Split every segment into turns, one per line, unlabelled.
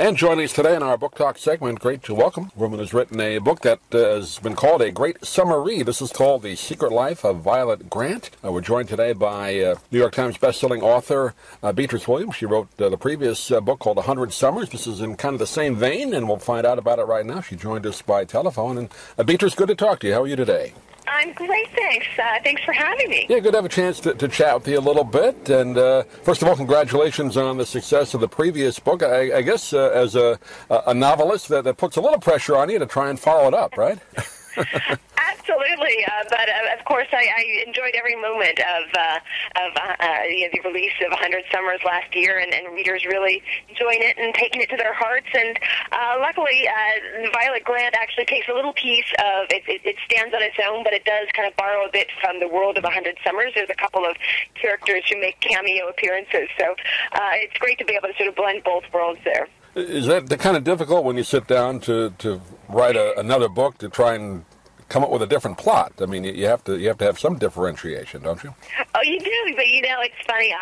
And joining us today in our Book Talk segment, great to welcome a woman who's written a book that has been called a great summer read. This is called The Secret Life of Violet Grant. We're joined today by New York Times bestselling author Beatriz Williams. She wrote the previous book called 100 Summers. This is in kind of the same vein, and we'll find out about it right now. She joined us by telephone. And Beatriz, good to talk to you. How are you today?
I'm great, thanks. Thanks for having me.
Yeah, good to have a chance to chat with you a little bit. And first of all, congratulations on the success of the previous book. I guess as a novelist, that puts a little pressure on you to try and follow it up, right?
Absolutely, but of course I enjoyed every moment of the release of 100 Summers last year, and readers really enjoying it and taking it to their hearts. And luckily, Violet Grant actually takes a little piece of it. It stands on its own, but it does kind of borrow a bit from the world of 100 Summers. There's a couple of characters who make cameo appearances, so it's great to be able to sort of blend both worlds there.
Is that kind of difficult when you sit down to write another book to try and come up with a different plot? I mean, you have to have some differentiation, don't you?
Oh, you do, but it's funny.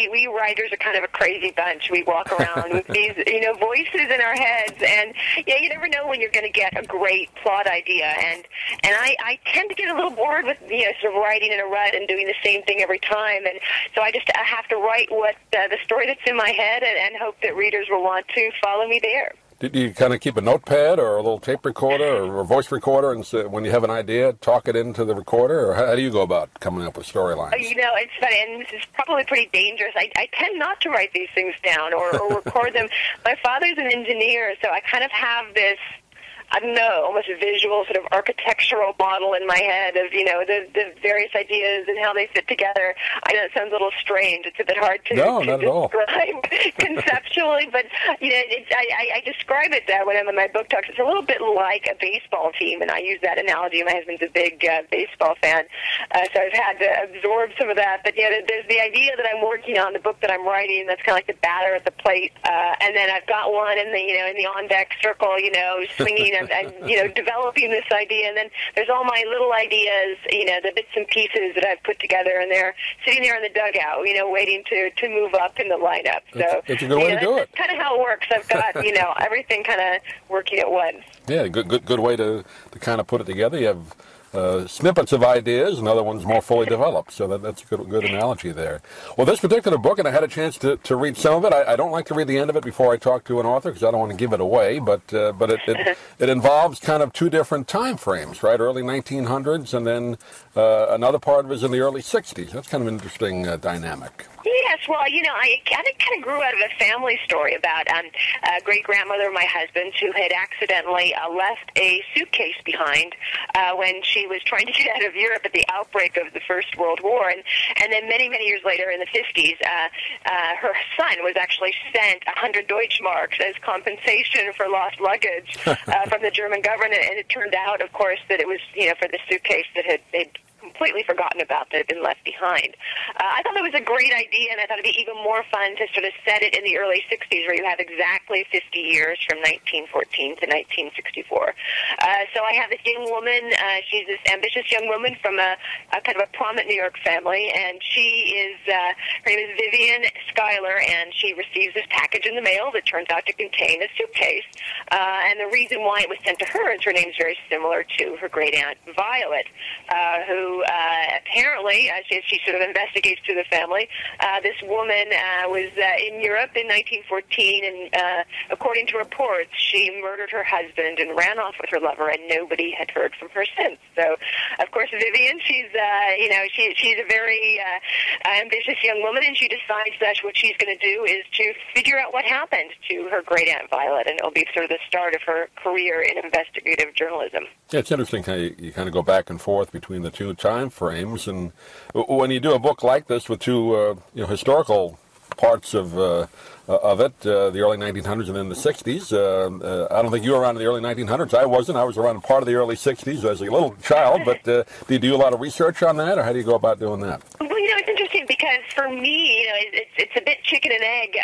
We writers are kind of a crazy bunch. We walk around with these voices in our heads, and you never know when you're going to get a great plot idea. And I tend to get a little bored with sort of writing in a rut and doing the same thing every time. And so I have to write what the story that's in my head, and hope that readers will want to follow me there.
Do you kind of keep a notepad or a little tape recorder or a voice recorder, and so when you have an idea, talk it into the recorder? Or how do you go about coming up with storylines?
It's funny, and this is probably pretty dangerous. I tend not to write these things down or record them. My father's an engineer, so I kind of have this, I don't know, almost a visual sort of architectural model in my head of, the various ideas and how they fit together. I know it sounds a little strange. It's a bit hard to describe conceptually, but, I describe it when I'm in my book talks. It's a little bit like a baseball team, and I use that analogy. My husband's a big baseball fan, so I've had to absorb some of that. But, there's the idea that I'm working on, the book that I'm writing, that's kind of like the batter at the plate, and then I've got one in the on-deck circle, swinging and developing this idea, and then there's all my little ideas, the bits and pieces that I've put together, and they're sitting there in the dugout, waiting to move up in the lineup. So
it's a good way to do it.
That's kind of how it works. I've got everything kind of working at once.
Yeah, good way to kind of put it together. You have snippets of ideas, and other ones more fully developed. So that's a good analogy there. Well, this particular book, and I had a chance to read some of it. I don't like to read the end of it before I talk to an author because I don't want to give it away. But it involves kind of two different time frames, right? Early 1900s, and then another part of it is in the early 60s. That's kind of an interesting dynamic.
Yes, well, I kind of grew out of a family story about a great-grandmother of my husband's who had accidentally left a suitcase behind when she was trying to get out of Europe at the outbreak of the First World War. And then many, many years later in the 50s, her son was actually sent 100 Deutschmarks as compensation for lost luggage from the German government. And it turned out, of course, that it was, for the suitcase that they'd completely forgotten about that had been left behind. I thought it was a great idea, and I thought it would be even more fun to sort of set it in the early 60s, where you have exactly 50 years from 1914 to 1964. So I have this young woman. She's this ambitious young woman from a kind of a prominent New York family, and she is, her name is Vivian Schuyler, and she receives this package in the mail that turns out to contain a suitcase. And the reason why it was sent to her is her name is very similar to her great-aunt Violet, who apparently, as she sort of investigates through the family, this woman was in Europe in 1914, and according to reports, she murdered her husband and ran off with her lover, and nobody had heard from her since. So, of course, Vivian, she's she's a very ambitious young woman, and she decides that what she's going to do is to figure out what happened to her great-aunt Violet, and it'll be sort of the start of her career in investigative journalism.
Yeah, it's interesting how you kind of go back and forth between the two time frames, and when you do a book like this with two historical parts of it, the early 1900s and then the 60s. I don't think you were around in the early 1900s. I wasn't. I was around part of the early 60s as a little child, but do you do a lot of research on that, or how do you go about doing that?
Well, it's interesting because for me, it's a bit chicken and egg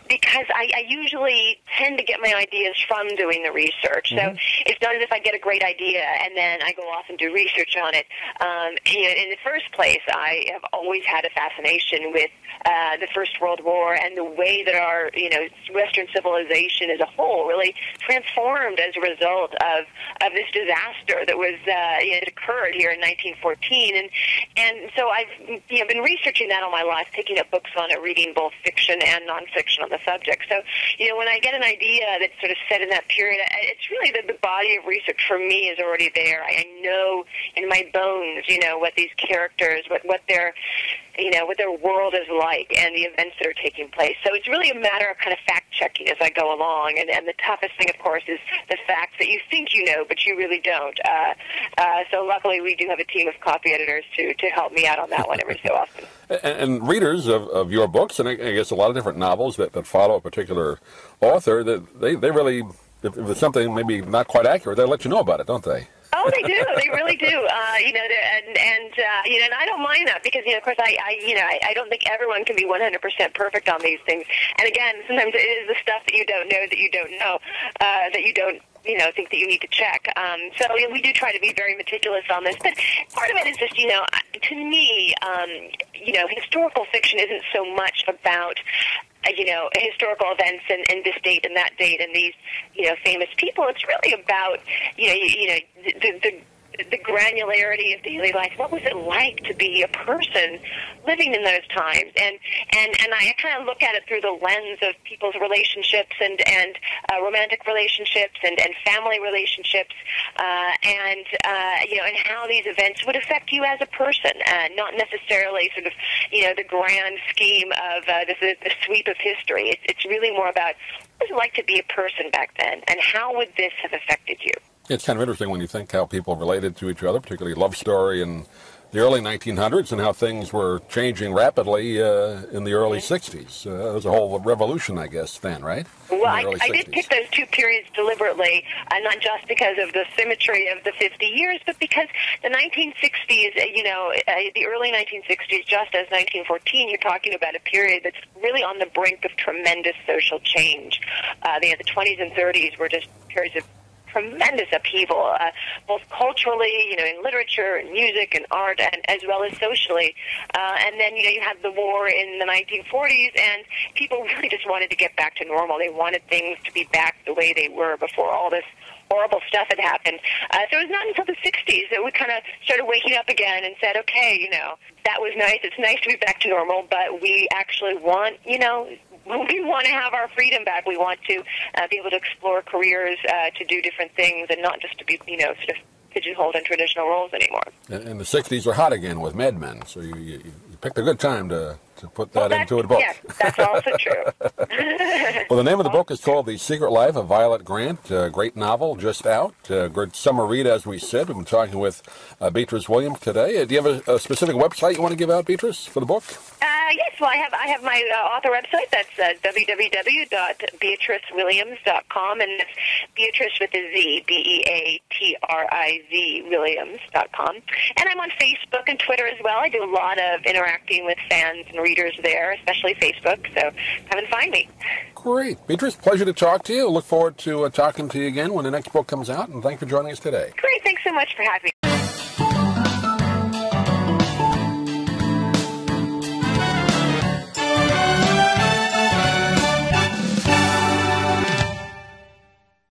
because I usually tend to get my ideas from doing the research. So it's not as if I get a great idea and then I go off and do research on it. In the first place, I have always had a fascination with the First World War and the way that our Western civilization as a whole really transformed as a result of this disaster that was that occurred here in 1914. And so I've been researching that all my life, picking up books on it, reading both fiction and nonfiction on the subject. So when I get an idea that's sort of set in that period, it's really the body of research for me is already there. I know in my bones, what these characters, what their what their world is like and the events that are taking place. So it's really a matter of kind of fact-checking as I go along. And the toughest thing, of course, is the facts that you think you know, but you really don't. So luckily we do have a team of copy editors to help me out on that one every so often.
And readers of your books, and I guess a lot of different novels that follow a particular author, that they really, if it's something maybe not quite accurate, they'll let you know about it, don't they?
Oh, they do. They really do. And I don't mind that because, of course, I don't think everyone can be 100% perfect on these things. And again, sometimes it is the stuff that you don't know that you don't know, that you don't think that you need to check. So we do try to be very meticulous on this. But part of it is just, to me, historical fiction isn't so much about historical events and this date and that date and these, famous people. It's really about, the granularity of daily life. What was it like to be a person living in those times? And I kind of look at it through the lens of people's relationships and romantic relationships and family relationships, and how these events would affect you as a person, not necessarily sort of, the grand scheme of the sweep of history. It's really more about what was it like to be a person back then, and how would this have affected you?
It's kind of interesting when you think how people related to each other, particularly love story in the early 1900s, and how things were changing rapidly in the early 60s. There was a whole revolution, I guess, then, right?
Well, I did pick those two periods deliberately, not just because of the symmetry of the 50 years, but because the 1960s, the early 1960s, just as 1914, you're talking about a period that's really on the brink of tremendous social change. The 20s and 30s were just periods of tremendous upheaval, both culturally, in literature and music and art, and as well as socially. And then, you had the war in the 1940s, and people really just wanted to get back to normal. They wanted things to be back the way they were before all this horrible stuff had happened. So it was not until the 60s that we kind of started waking up again and said, okay, that was nice. It's nice to be back to normal, but we actually want, we want to have our freedom back. We want to be able to explore careers, to do different things, and not just to be, sort of pigeonholed in traditional roles anymore.
And the 60s were hot again with Mad Men, so you picked a good time to put that into a book.
Yes, that's also true.
Well, the name of the book is called The Secret Life of Violet Grant, a great novel just out. Good summer read, as we said. We've been talking with Beatriz Williams today. Do you have a specific website you want to give out, Beatriz, for the book?
Yes, well, I have my author website. That's www.beatrizwilliams.com, and that's Beatriz with a Z, Beatriz, Williams.com. And I'm on Facebook and Twitter as well. I do a lot of interacting with fans and readers there, especially Facebook, so come and find me.
Great. Beatriz, pleasure to talk to you. Look forward to talking to you again when the next book comes out, and thanks for joining us today.
Great. Thanks so much for having me.